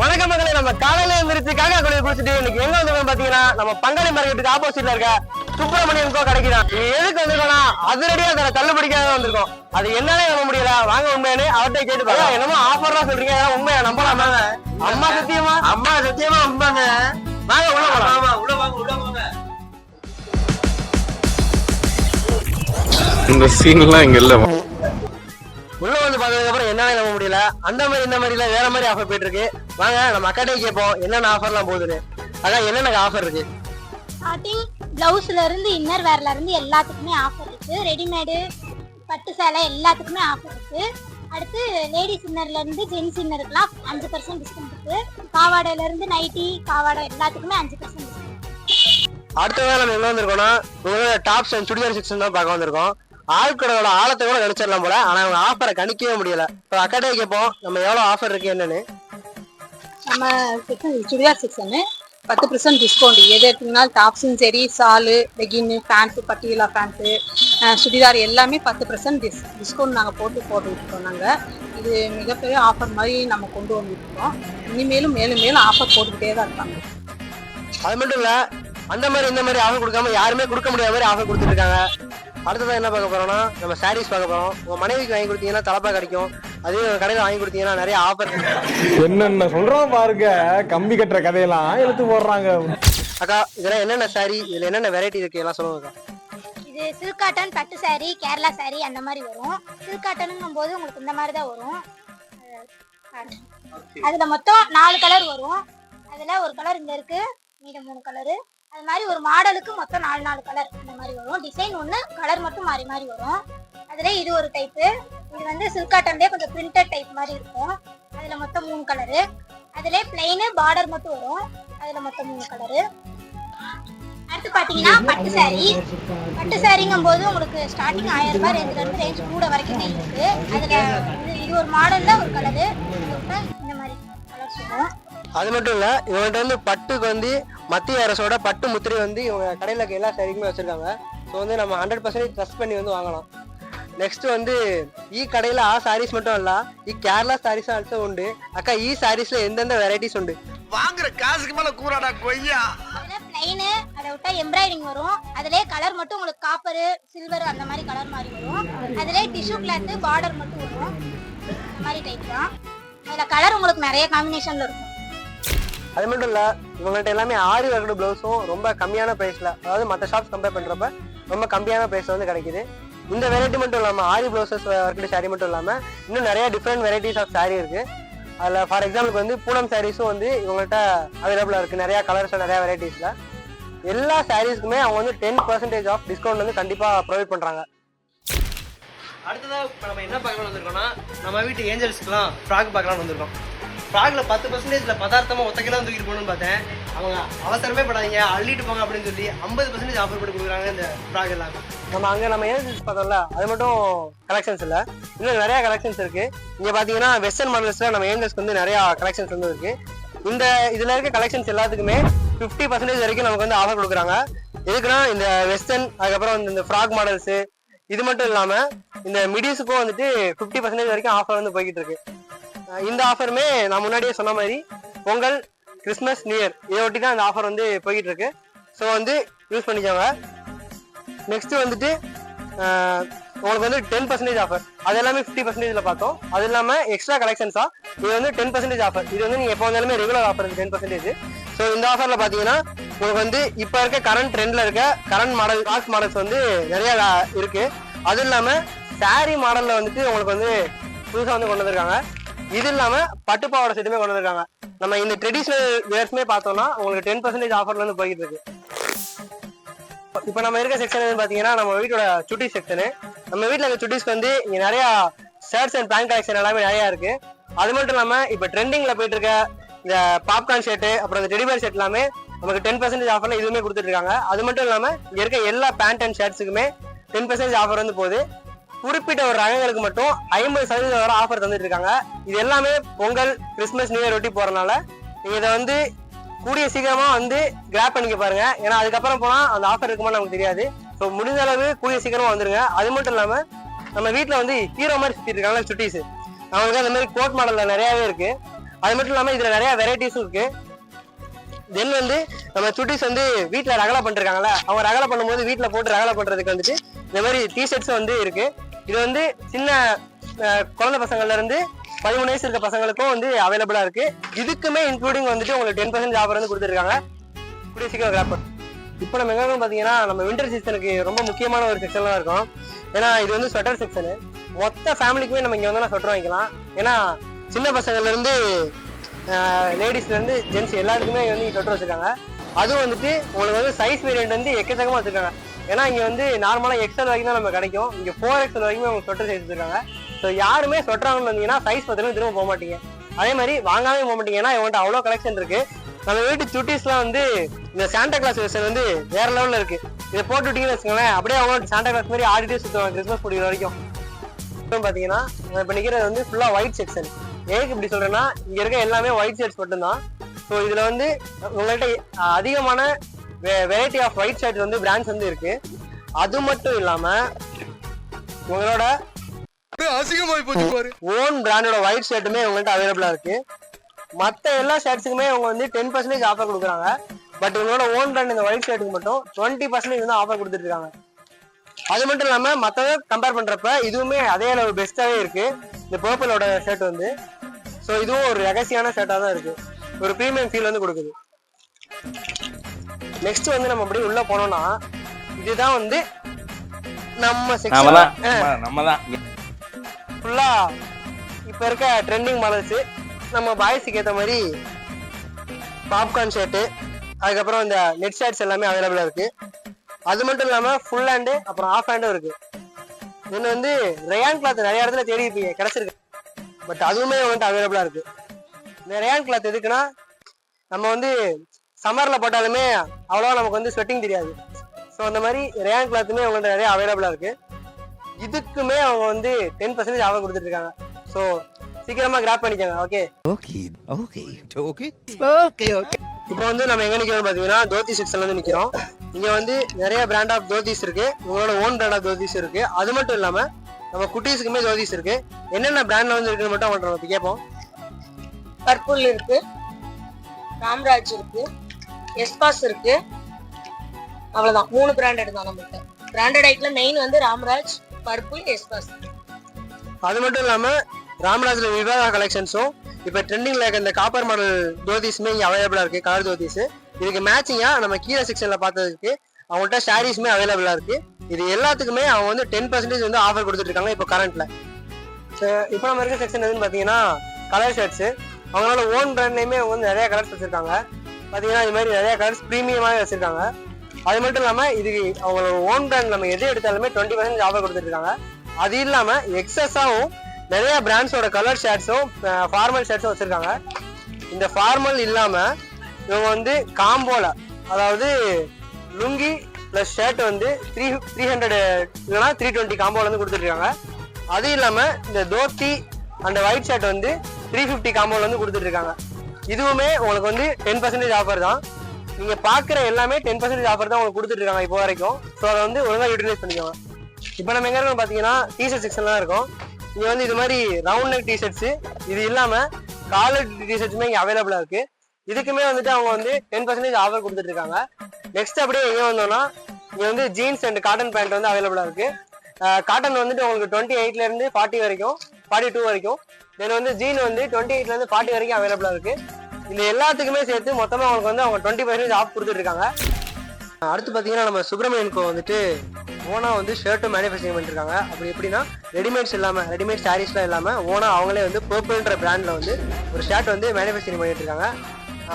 வணக்கம் மகளே, நம்ம காலையில எழுந்திரிச்சு காக்கா குளியல் குடிச்சிட்டு இன்னைக்கு எங்க வந்து பாத்தீங்கன்னா நம்ம பங்காளி மார்க்கெட்டுக்கு ஆப்போசிட்ல இருக்க சுப்பிரமணியன் கோ கிடைக்கிறான். எதுக்கு வந்திருக்கோம்னா அதிரடியா தர தள்ளுபடிக்காக வந்திருக்கோம். அது என்னன்னே நம்ப முடியல. வாங்க உண்மையானு அவர்கிட்ட கேட்டு பாருங்க. என்னமோ ஆஃபர்லாம் சொல்றீங்க, உண்மையா நம்பலாமா? அம்மா சத்தியமா? அம்மா சத்தியமா உண்மைங்க. வாங்க உள்ள போலாம். உள்ள வாங்க உள்ள வாங்க. இந்த சீன்லாம் இங்க இல்ல. உள்ள வந்து பார்த்ததுக்கு அப்புறம் என்னன்னு நம்ப முடியல. அந்த மாதிரி இந்த மாதிரி இல்ல, வேற மாதிரி ஆஃபர் போயிட்டு இருக்கு. வாங்க நம்ம அக்காட்டே கேட்போம் என்னென்ன ஆஃபர்லாம் போகுதுன்னு. அதான் என்னென்ன ஆஃபர் இருக்கு. ஸ்டார்டிங் பிளவுஸ்ல இருந்து இன்னர் வேர்ல இருந்து எல்லாத்துக்குமே ஆஃபர் இருக்கு. ரெடிமேடு பட்டு சேலை எல்லாத்துக்குமே ஆஃபர் இருக்கு. அடுத்து லேடிஸ் இன்னர்ல இருந்து ஜென்ஸ் இன்னருக்குலாம் 5% டிஸ்கவுண்ட் இருக்கு. பாவாடையில இருந்து நைட்டி காவாடை எல்லாத்துக்குமே 5% டிஸ்கவுண்ட். அடுத்ததான் நம்ம என்ன வந்திருக்கோம்னா உங்களோட டாப்ஸ் அண்ட் சுடிதார் செக்ஷன் தான் பார்க்க வந்திருக்கோம். ஆட்களோட ஆழத்தை கூட கணிச்சிடலாம் போல, ஆனா அவங்க ஆஃபரை கணிக்கவே முடியல. இப்போ அக்காட்டே கேட்போம் நம்ம எவ்வளவு ஆஃபர் இருக்கு என்னன்னு. நம்ம சுடிதார் செக்ஷனு 10% டிஸ்கவுண்ட். எது எடுத்தீங்கன்னாலும் டாப்ஸும் சரி, சாலு, லெகின்னு, பேண்ட்டு, பட்டியலா பேண்ட்டு, சுடிதார் எல்லாமே 10% டிஸ்கவுண்ட் நாங்கள் போட்டுக்கிட்டோம். நாங்கள் இது மிகப்பெரிய ஆஃபர் மாதிரி நம்ம கொண்டு வந்துருக்கோம். இனிமேலும் மேலும் மேலும் ஆஃபர் போட்டுக்கிட்டே தான் இருக்காங்க. அது மட்டும் இல்ல, அந்த மாதிரி இந்த மாதிரி ஆஃபர் கொடுக்காம யாருமே கொடுக்க முடியாத மாதிரி ஆஃபர் கொடுத்துட்டு இருக்காங்க. அடுத்ததான் என்ன பார்க்க போறோம்னா நம்ம சாரீஸ் பார்க்க போறோம். உங்க மனைவிக்கு வாங்கி கொடுத்தீங்கன்னா தலப்பா கிடைக்கும். அதே கடையில் வாங்கி கொடுத்தீங்கன்னா நிறைய ஆஃபர். என்னென்ன சொல்றோம் பாருங்க, கம்பி கட்டுற கதையெல்லாம் எடுத்து போடுறாங்க. அக்கா இதெல்லாம் என்னென்ன சாரி, இதுல என்னென்ன வெரைட்டி இருக்கு எல்லாம் சொல்லுங்க. இது சில்க் காட்டன் பட்டு சாரி, கேரளா சாரி அந்த மாதிரி வரும். சில்க் காட்டனுங்கும் போது உங்களுக்கு இந்த மாதிரி தான் வரும். அதுல மொத்தம் 4 கலர் வரும். அதுல ஒரு கலர் இங்க இருக்கு, மீதம் 3 கலரு. அது மாதிரி ஒரு மாடலுக்கு மொத்தம் 4 கலர் இந்த மாதிரி வரும். டிசைன் ஒன்று, கலர் மட்டும் மாறி மாறி வரும். அதுல இது ஒரு டைப்பு. இது வந்து சில்க் காட்டன்லேயே கொஞ்சம் பிரிண்டட் டைப் மாதிரி இருக்கும். அதுல மொத்தம் 3 கலரு. அதுல பிளைனு பார்டர் மட்டும் வரும். அதுல மொத்தம் 3 கலரு. அடுத்து பாத்தீங்கன்னா பட்டு சாரி. பட்டு சாரிங்கும் போது உங்களுக்கு ஸ்டார்டிங் 1000 ரூபாய் ரேஞ்சில இருந்து ரேஞ்ச் கூட வரைக்கும் இருக்கு. அதுல இது ஒரு மாடல்ல ஒரு கலரு, இந்த மாதிரி கலர்ஸ் வரும். அது மட்டும் இல்ல, இவங்கள்ட்ட வந்து பட்டுக்கு வந்து மத்திய அரசோட பட்டு முத்திரை வந்து இவங்க கடையில் இருக்க எல்லா சாரிக்குமே வச்சிருக்காங்க. ஸோ வந்து நம்ம 100% ட்ரஸ்ட் பண்ணி வந்து வாங்கலாம். நெக்ஸ்ட் வந்து கடையில் சாரீஸ் மட்டும் இல்ல, கேரளா சாரீஸ் ஆல்சோ உண்டு. அக்கா சாரீஸ்ல எந்தெந்த வெரைட்டிஸ் உண்டு? வாங்குற காசுக்கு மேல கூறாடா கொய்யா. அதுல பிளைன், அதை விட்டா எம்ப்ராய்டிங் வரும். அதுலயே கலர் மட்டும் உங்களுக்கு காப்பர், சில்வர் அந்த மாதிரி கலர் மாதிரி வரும். அதுலயே டிஷ்யூ கிளாத் பார்டர் மட்டும் வரும். இந்த மாதிரி டைப் தான். அதுல கலர் உங்களுக்கு நிறைய காம்பினேஷன்ல இருக்கும். அது மட்டும் இல்ல, இவங்கள்ட்ட எல்லாமே ஆரி ஒர்க் பிளவுஸும் ரொம்ப கம்மியான பிரைஸ்ல, அதாவது மற்ற ஷாப்ஸ் கம்பேர் பண்றப்ப ரொம்ப கம்மியான பிரைஸ்ல வந்து கிடைக்குது. இந்த வெரைட்டி மட்டும் இல்லாம ஆரி பிளவுசஸ் ஒர்க் சாரி மட்டும் இல்லாம இன்னும் நிறைய டிஃப்ரெண்ட் வெரைட்டிஸ் ஆஃப் சாரி இருக்கு. அதில் ஃபார் எக்ஸாம்பிளுக்கு வந்து பூனம் சாரீஸும் வந்து இவங்கள்ட்ட அவைலபிளா இருக்கு. நிறைய கலர்ஸ், நிறைய வெரைட்டிஸ்ல. எல்லா சாரீஸ்க்குமே அவங்க வந்து 10% ஆஃப் டிஸ்கவுண்ட் வந்து கண்டிப்பா ப்ரொவைட் பண்றாங்க. அடுத்ததா இப்போ நம்ம என்ன பார்க்கலாம் வந்திருக்கோம்னா நம்ம வீட்டு ஏஞ்சல்ஸ்க்குலாம் ஃப்ராக் பார்க்கலாம் வந்திருக்கோம். ஃப்ராக்ல 10% பதார்த்தமா ஒத்தக்கெல்லாம் தூக்கிட்டு போகணும்னு பார்த்தேன். அவங்க அவசரமே படாதீங்க, அள்ளிட்டு போங்க அப்படின்னு சொல்லி 50% ஆஃபர் பண்ணி கொடுக்குறாங்க இந்த ஃப்ராக் எல்லாமே. நம்ம ஏஞ்சல்ஸ் பார்த்தோம்ல, அது மட்டும் கலெக்ஷன்ஸ் இல்லை, இன்னும் நிறைய கலெக்ஷன்ஸ் இருக்கு. இங்க பாத்தீங்கன்னா வெஸ்டர்ன் மாடல்ஸ்ல நம்ம ஏஞ்சல்ஸ்க்கு வந்து நிறைய கலெக்ஷன்ஸ் வந்து இருக்கு. இந்த இதுல இருக்க கலெக்ஷன்ஸ் எல்லாத்துக்குமே 50% வரைக்கும் நமக்கு வந்து ஆஃபர் கொடுக்குறாங்க. எதுக்குன்னா இந்த வெஸ்டர்ன், அதுக்கப்புறம் இந்த ஃப்ராக் மாடல்ஸ், இது மட்டும் இல்லாம இந்த மிடிஸுக்கும் வந்துட்டு 50% வரைக்கும் ஆஃபர் வந்து போய்கிட்டு இருக்கு. இந்த ஆஃபருமே நான் முன்னாடியே சொன்ன மாதிரி பொங்கல், கிறிஸ்மஸ், நியூ இயர் இதை ஒட்டி தான் இந்த ஆஃபர் வந்து போய்கிட்டு இருக்கு. ஸோ வந்து யூஸ் பண்ணிக்கோங்க. நெக்ஸ்ட் வந்துட்டு உங்களுக்கு வந்து 10% ஆஃபர். அது எல்லாமே 50%ல பார்த்தோம். அது இல்லாம எக்ஸ்ட்ரா கலெக்ஷன்ஸா இது வந்து 10% ஆஃபர். இது வந்து நீங்க எப்போ வந்தாலுமே ரெகுலர் ஆஃபர் 10%. ஸோ இந்த ஆஃபர்ல பாத்தீங்கன்னா உங்களுக்கு வந்து இப்ப இருக்க கரண்ட் ட்ரெண்ட்ல இருக்க கரண்ட் மாடல் கிளாஸ் மாடல்ஸ் வந்து நிறைய இருக்கு. அது இல்லாம சாரி மாடல்ல வந்துட்டு உங்களுக்கு வந்து புதுசா வந்து கொண்டு வந்திருக்காங்க. இது இல்லாம பட்டுப்பாவோட செட்டுமே கொண்டு வந்திருக்காங்க. நம்ம இந்த ட்ரெடிஷனல் வேர்ஸ்மே பார்த்தோம்னா உங்களுக்கு 10% ஆஃபர்ல வந்து போயிட்டு இருக்கு. இப்ப நம்ம இருக்க செக்ஷன் பாத்தீங்கன்னா நம்ம வீட்டோட சுட்டி செக்ஷனு. நம்ம வீட்டுல இருக்க சுட்டிஸ்க்கு வந்து இங்க நிறைய ஷர்ட்ஸ் அண்ட் பேண்ட் கலெக்ஷன் எல்லாமே நிறைய இருக்கு. அது மட்டும் இல்லாம இப்ப ட்ரெண்டிங்ல போயிட்டு இருக்க இந்த பாப்கார்ன் ஷர்ட், அப்புறம் இந்த டெடிபேர் ஷர்ட் எல்லாமே நமக்கு 10% ஆஃபர்ல இதுவுமே கொடுத்துட்டு இருக்காங்க. அது மட்டும் இல்லாம இங்க இருக்க எல்லா பேண்ட் அண்ட் ஷர்ட்ஸுக்குமே 10% ஆஃபர் வந்து போகுது. குறிப்பிட்ட ஒரு ரகங்களுக்கு மட்டும் 50% வரை ஆஃபர் தந்துட்டு இருக்காங்க. இது எல்லாமே பொங்கல், கிறிஸ்மஸ், நியூ இயர் ஒட்டி போறதுனால நீங்க இதை வந்து கூடிய சீக்கிரமா வந்து கிராப் பண்ணிக்க பாருங்க. ஏன்னா அதுக்கப்புறம் போனா அந்த ஆஃபர் இருக்குமா நமக்கு தெரியாது. ஸோ முடிஞ்ச அளவு கூடிய சீக்கிரமா வந்துருங்க. அது மட்டும் இல்லாம நம்ம வீட்டுல வந்து ஹீரோ மாதிரி சுத்திட்டு இருக்காங்க சுட்டீஸ், அவங்களுக்கு அந்த மாதிரி கோட் மாடல்ல நிறையவே இருக்கு. அது மட்டும் இல்லாமல் இதில் நிறைய வெரைட்டிஸும் இருக்கு. தென் வந்து நம்ம சுட்டிஸ் வந்து வீட்டில் ரகலை பண்ணிருக்காங்கல்ல, அவங்க ரகலை பண்ணும்போது வீட்டில் போட்டு ரகலை பண்ணுறதுக்கு வந்துட்டு இந்த மாதிரி டிஷர்ட்ஸும் வந்து இருக்கு. இது வந்து சின்ன குழந்தை பசங்கள்ல இருந்து 13 வயசு இருக்க பசங்களுக்கும் வந்து அவைலபிளா இருக்கு. இதுக்குமே இன்க்ளூடிங் வந்துட்டு உங்களுக்கு 10% ஆஃபர் வந்து கொடுத்துருக்காங்க. கூடிய சீக்கிரம் கிராப் பண்ணும். இப்போ நம்ம எங்க பார்த்தீங்கன்னா நம்ம வின்டர் சீசனுக்கு ரொம்ப முக்கியமான ஒரு செக்ஷன்லாம் இருக்கும். ஏன்னா இது வந்து ஸ்வெட்டர் செக்ஷனு. மொத்த ஃபேமிலிக்குமே நம்ம இங்கே வந்து ஸ்வெட்டர் வாங்கிக்கலாம். ஏன்னா சின்ன பசங்கள்ல இருந்து லேடிஸ்ல இருந்து ஜென்ஸ் எல்லாருக்குமே வந்து ஸ்வெட்டர் வச்சிருக்காங்க. அதுவும் வந்துட்டு உங்களுக்கு வந்து சைஸ் வேரியன்ட் வந்து எக்கச்சக்கமா வச்சிருக்காங்க. ஏன்னா இங்க வந்து நார்மலா எக்ஸல் வரைக்கும் தான் நம்ம கிடைக்கும். இங்க 4XL வரைக்கும் உங்களுக்கு ஸ்வெட்டர் சைஸ் வச்சிருக்காங்க. ஸோ யாருமே ஸ்வெட்டர் வாங்கணும் வந்தீங்கன்னா சைஸ் பார்த்தீங்கன்னா திரும்ப போக மாட்டீங்க. அதே மாதிரி வாங்காமே போக மாட்டீங்க. ஏன்னா இவன்ட்ட அவ்வளோ கலெக்ஷன் இருக்கு. நம்ம வீட்டு சுட்டிஸ்லாம் வந்து இந்த சாண்டா கிளாஸ் வெர்ஷன் வந்து வேற லெவலில் இருக்கு. இதை போட்டு விட்டீங்கன்னு வச்சுக்கோங்களேன், அப்படியே அவங்க சாண்டா கிளாஸ் மாதிரி ஆடிட்டே சுற்றுவாங்க கிறிஸ்மஸ் முடிகிற வரைக்கும். பார்த்தீங்கன்னா இப்போ நிற்கிறது வந்து ஃபுல்லாக ஒயிட் செக்ஷன். ஏக்கு இப்படி சொல்றேன்னா இங்க இருக்க எல்லாமே ஒயிட் ஷர்ட்ஸ் மட்டும்தான். ஸோ இதுல வந்து உங்கள்கிட்ட அதிகமான வெரைட்டி ஆஃப் ஒயிட் ஷர்ட்ஸ் வந்து பிராண்ட்ஸ் வந்து இருக்கு. அது மட்டும் இல்லாம உங்களோட ஓன் பிராண்டோட ஒயிட் ஷர்ட்டுமே உங்கள்கிட்ட அவைலபிளா இருக்கு. மற்ற எல்லா ஷர்ட்ஸுக்குமே அவங்க வந்து 10% ஆஃபர் கொடுக்குறாங்க. பட் உங்களோட ஓன் பிராண்ட் இந்த ஒயிட் ஷர்ட்டுக்கு மட்டும் 20% வந்து ஆஃபர் கொடுத்துட்டு இருக்காங்க. அது மட்டும் இல்லாம மற்றதை கம்பேர் பண்றப்ப இதுவுமே அதே அளவு பெஸ்டாவே இருக்கு. இந்த பர்பிளோட ஷர்ட் வந்து ஸோ இதுவும் ஒரு ரகசியமான ஷர்ட்டாக தான் இருக்கு. ஒரு ப்ரீமியம் ஃபீல் வந்து கொடுக்குது. நெக்ஸ்ட் வந்து நம்ம அப்படியே உள்ள போனோம்னா இதுதான் வந்து நம்ம செக்ஷன் ஃபுல்லா இப்ப இருக்க ட்ரெண்டிங் மாடல்ஸ். நம்ம பாய்ஸுக்கு ஏற்ற மாதிரி பாப்கார்ன் ஷர்ட்டு, அதுக்கப்புறம் இந்த நெட் ஷர்ட்ஸ் எல்லாமே அவைலபிளா இருக்கு. அது மட்டும் இல்லாம ஃபுல் ஹேண்டு அப்புறம் ஆஃப் ஹேண்டும் இருக்கு. இன்னும் வந்து ரயான் கிளாத் நிறைய இடத்துல தேடி இருப்பீங்க, கிடைச்சிருக்கு. பட் அதுவுமே வந்துட்டு அவைலபிளா இருக்கு. இந்த ரயான் கிளாத் எதுக்குன்னா நம்ம வந்து சம்மர்ல போட்டாலுமே அவ்வளோவா நமக்கு வந்து ஸ்வெட்டிங் தெரியாது. ஸோ அந்த மாதிரி ரயான் கிளாத்துமே அவங்கள்ட்ட நிறைய அவைலபிளா இருக்கு. இதுக்குமே அவங்க வந்து 10% ஆஃபர் கொடுத்துட்டு இருக்காங்க. ஸோ சீக்கிரமா கிராப் பண்ணிக்கோங்க. ஓகே. இப்போ வந்து நம்ம எங்க நிக்கிறோம் பாத்தீங்கன்னா தோத்தி செக்ஷன்ல வந்து நிக்கிறோம். இங்க வந்து நிறைய பிராண்ட் ஆஃப் தோத்திஸ் இருக்கு. உங்களோட ஓன் பிராண்ட் ஆஃப் தோத்திஸ் இருக்கு. அது மட்டும் இல்லாம நம்ம குட்டீஸுக்குமே தோத்திஸ் இருக்கு. என்னென்ன பிராண்ட்ல வந்து இருக்குன்னு மட்டும் அவங்கள்ட்ட நம்ம கேட்போம். பர்பிள் இருக்கு, ராம்ராஜ் இருக்கு, எஸ்பாஸ் இருக்கு. அவ்வளவுதான், 3 பிராண்டட் தான் நம்மகிட்ட. பிராண்டட் ஐட்ல மெயின் வந்து ராம்ராஜ், பர்பிள், எஸ்பாஸ். அது மட்டும் இல்லாம ராம்ராஜ்ல விவாதா கலெக்ஷன்ஸும் இப்ப ட்ரெண்டிங்ல இருக்க இந்த காப்பர் மாடல் தோதிஸுமே இங்க அவைலபிளா இருக்கு. கலர் தோதிஸ் இதுக்கு மேட்சிங்கா நம்ம கீழே செக்ஷன்ல பார்த்ததுக்கு அவங்கள்ட்ட ஷாரீஸுமே அவைலபிளா இருக்கு. இது எல்லாத்துக்குமே அவங்க வந்து 10% வந்து ஆஃபர் கொடுத்துட்டு இருக்காங்க இப்போ கரண்ட்ல. இப்போ நம்ம இருக்க செக்ஷன் எதுன்னு பாத்தீங்கன்னா கலர் ஷர்ட்ஸ். அவங்களோட ஓன் பிராண்ட்லயுமே அவங்க வந்து நிறைய கலர்ஸ் வச்சிருக்காங்க. பாத்தீங்கன்னா இது மாதிரி நிறைய கலர்ஸ் ப்ரீமியமாவே வச்சிருக்காங்க. அது மட்டும் இல்லாம இதுக்கு அவங்களோட ஓன் பிராண்ட் நம்ம எது எடுத்தாலுமே 20% ஆஃபர் கொடுத்துட்டு இருக்காங்க. அது இல்லாம எக்ஸஸாவும் நிறைய பிராண்ட்ஸோட கலர் ஷர்ட்ஸும் ஃபார்மல் ஷர்ட்ஸும் வச்சிருக்காங்க. இந்த ஃபார்மல் இல்லாம இவங்க வந்து காம்போல, அதாவது லுங்கி பிளஸ் ஷர்ட் வந்து 300 இல்லைன்னா 320 காம்போல வந்து கொடுத்துருக்காங்க. அது இல்லாம இந்த தோத்தி அந்த ஒயிட் ஷர்ட் வந்து 350 காம்போல வந்து கொடுத்துட்டு இருக்காங்க. இதுவுமே உங்களுக்கு வந்து 10% ஆஃபர் தான். நீங்க பாக்குற எல்லாமே 10% ஆஃபர் தான் உங்களுக்கு கொடுத்துட்டு இருக்காங்க இப்போ வரைக்கும். ஸோ அதை வந்து ஒழுங்கா யூட்டிலைஸ் பண்ணிக்கோங்க. இப்போ நம்ம எங்க இருக்கோம் பாத்தீங்கன்னா டிஷர்ட் செக்ஷன்லாம் இருக்கும். இங்க வந்து இது மாதிரி ரவுண்ட் நெக் டிஷர்ட்ஸ், இது இல்லாம காலர் டிஷர்ட்ஸுமே இங்க அவைலபிளா இருக்கு. இதுக்குமே வந்துட்டு அவங்க வந்து 10% ஆஃபர் கொடுத்துட்டு இருக்காங்க. நெக்ஸ்ட் அப்படியே எங்க வந்தோம்னா இங்க வந்து ஜீன்ஸ் அண்ட் காட்டன் பேண்ட் வந்து அவைலபிளா இருக்கு. காட்டன் வந்துட்டு உங்களுக்கு 28ல இருந்து 40 வரைக்கும், 42 வரைக்கும். தென் வந்து ஜீன் வந்து 28ல இருந்து 40 வரைக்கும் அவைலபிளா இருக்கு. இந்த எல்லாத்துக்குமே சேர்த்து மொத்தமா அவங்களுக்கு வந்து அவங்க 20% ஆஃப் கொடுத்துட்டு இருக்காங்க. அடுத்து பாத்தீங்கன்னா நம்ம சுப்ரமணியன் கோ வந்துட்டு ஓனா வந்து ஷர்ட்டும் மேனுஃபேக்சரிங் பண்ணிருக்காங்க. அப்படி எப்படின்னா ரெடிமேட்ஸ் இல்லாம, ரெடிமேட் சாரீஸ்லாம் இல்லாம ஓனா அவங்களே வந்து பர்பிள்ன்ற பிராண்ட்ல வந்து ஒரு ஷர்ட் வந்து மேனுஃபேக்சரிங் பண்ணிட்டு இருக்காங்க.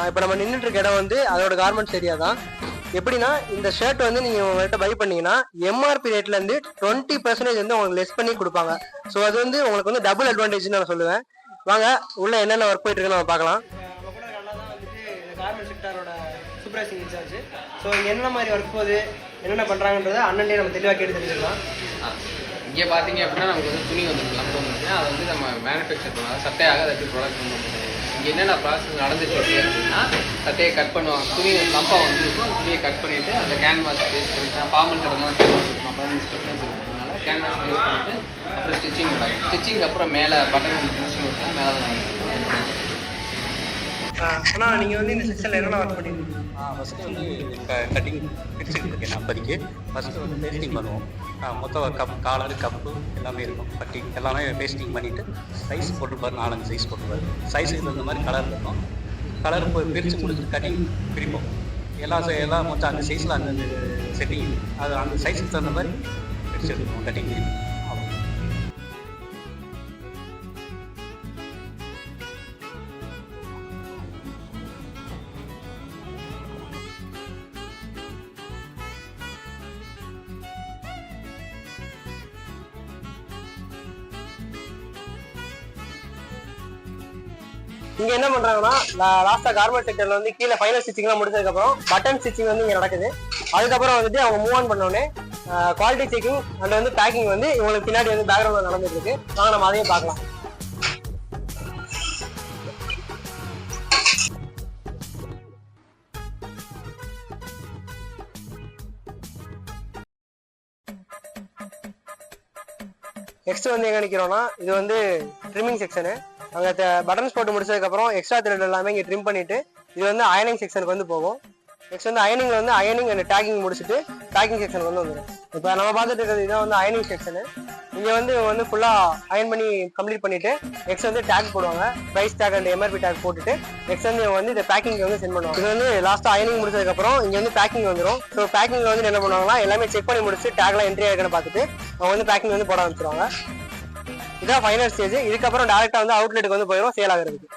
இப்போ நம்ம நின்றுட்டு இருக்க இடம் வந்து அதோட கார்மெண்ட்ஸ் ஏரியா தான். எப்படின்னா இந்த ஷர்ட் வந்து நீங்க உங்கள்கிட்ட பை பண்ணீங்கன்னா எம்ஆர்பி ரேட்ல இருந்து 20% வந்து உங்களுக்கு லெஸ் பண்ணி கொடுப்பாங்க. ஸோ அது வந்து உங்களுக்கு வந்து டபுள் அட்வான்டேஜ்னு நான் சொல்லுவேன். வாங்க உள்ள என்னென்ன ஒர்க் போயிட்டு இருக்குன்னு நம்ம பார்க்கலாம். கார்மெண்ட் செக்டாரோட சூப்பர்வைசிங் இன்சார்ஜ். ஸோ இங்கே என்ன மாதிரி ஒர்க் போகுது, என்னென்ன பண்ணுறாங்கன்றதை அண்ணன்டே நம்ம தெளிவாக கேட்டு தெரிஞ்சுக்கலாம். இங்கே பார்த்தீங்க அப்படின்னா நமக்கு வந்து துணி வந்துருக்கு, லம்பம் வந்துருக்கு. அதை வந்து நம்ம மேனுஃபேக்சர் பண்ணுவாங்க, சட்டையாக அதை ப்ராடக்ட் பண்ணுவோம். இங்கே என்னென்ன ப்ராசஸ் நடந்துட்டு இருக்கு அப்படின்னா சட்டையை கட் பண்ணுவாங்க. துணி லம்பம் வந்துருக்கும், துணியை கட் பண்ணிவிட்டு அந்த கேன்வாஸ் பேஸ் பண்ணிட்டு ஃபார்மல் கடலாம் கேன்வாஸ் இருக்கும். அப்புறம் இன்ஸ்ட்ரக்ஷன்ஸ் இருக்கிறதுனால கேன்வாஸ் பேஸ் பண்ணிட்டு அப்புறம் ஸ்டிச்சிங் அப்புறம் மேலே பட்டன் ஃபினிஷிங் விட்டு மேலே ஆனால் நீங்கள் வந்து இந்த செக்ஷனில் என்னென்ன ஒர்க் பண்ணிருக்கீங்க? ஃபஸ்ட்டு வந்து கட்டிங் பிரிச்சுக்கிட்டு இருக்கேன் நான் அப்போதைக்கு. ஃபஸ்ட்டு வந்து பேஸ்டிங் பண்ணுவோம். மொத்தம் காலர் கப்பு எல்லாமே இருக்கும். பட்டி எல்லாமே பேஸ்டிங் பண்ணிவிட்டு சைஸ் போட்டுப்பாரு, 4-5 சைஸ் போட்டுப்பாரு. சைஸுக்கு தகுந்த மாதிரி கலர் இருக்கும். கலர் போய் பிரித்து முடிச்சுட்டு கட்டிங் பிரிப்போம். எல்லாம் மொத்தம் அந்த சைஸில் அந்த செட்டிங் அது அந்த சைஸுக்கு தகுந்த மாதிரி பிரித்து எடுத்துப்போம் கட்டிங். இங்க என்ன பண்றாங்கன்னா லாஸ்டா கார்மெண்ட் செக்டர்ல வந்து கீழே ஃபைனல் ஸ்டிச்சிங்லாம் முடிச்சதுக்கு அப்புறம் பட்டன் ஸ்டிச்சிங் வந்து இங்க நடக்குது. அதுக்கப்புறம் வந்துட்டு அவங்க மூவ் ஆன் பண்ணோடனே குவாலிட்டி செக்கிங் அண்ட் வந்து பேக்கிங் வந்து இவங்களுக்கு பின்னாடி வந்து பேக்ரவுண்ட்ல நடந்துட்டு இருக்கு. வாங்க நம்ம அதையும் பார்க்கலாம். நெக்ஸ்ட் வந்து எங்க நிக்கிறோம்னா இது வந்து ட்ரிம்மிங் செக்ஷனு. அங்கே பட்டன்ஸ் போட்டு முடிச்சதுக்கப்புறம் எக்ஸ்ட்ரா த்ரெட் எல்லாமே இங்கே ட்ரிம் பண்ணிட்டு இது வந்து அயனிங் செக்ஷனுக்கு வந்து போகும். நெக்ஸ்ட் வந்து அயனிங்ல வந்து அயனிங் அண்ட் டேக்கிங் முடிச்சுட்டு பேக்கிங் செக்ஷனுக்கு வந்து வந்துடும். இப்போ நம்ம பார்த்துட்டு இருக்கிறது இதான் வந்து அயனிங் செக்ஷனு. இங்கே வந்து இவங்க வந்து ஃபுல்லாக அயன் பண்ணி கம்ப்ளீட் பண்ணிட்டு நெக்ஸ்ட் வந்து டேக் போடுவாங்க. Price tag and MRP tag போட்டுட்டு நெக்ஸ்ட் வந்து இவங்க வந்து இந்த பேக்கிங் வந்து சென்ட் பண்ணுவாங்க. இது வந்து லாஸ்ட்டாக அயனிங் முடிச்சதுக்கப்புறம் இங்கே வந்து பேக்கிங் வந்துடும். ஸோ பேக்கிங் வந்து என்ன பண்ணுவாங்கன்னா எல்லாமே செக் பண்ணி முடிச்சு டேக்லாம் என்ட்ரி ஆகிருக்குன்னு பார்த்துட்டு அவங்க வந்து பேக்கிங் வந்து போட ஆரம்பிச்சிருவாங்க. இதான் ஃபைனல் ஸ்டேஜ். இதுக்கப்புறம் டேரக்டா வந்து அவுட்லெட்டுக்கு வந்து போயிடும் சேல் ஆகிறதுக்கு.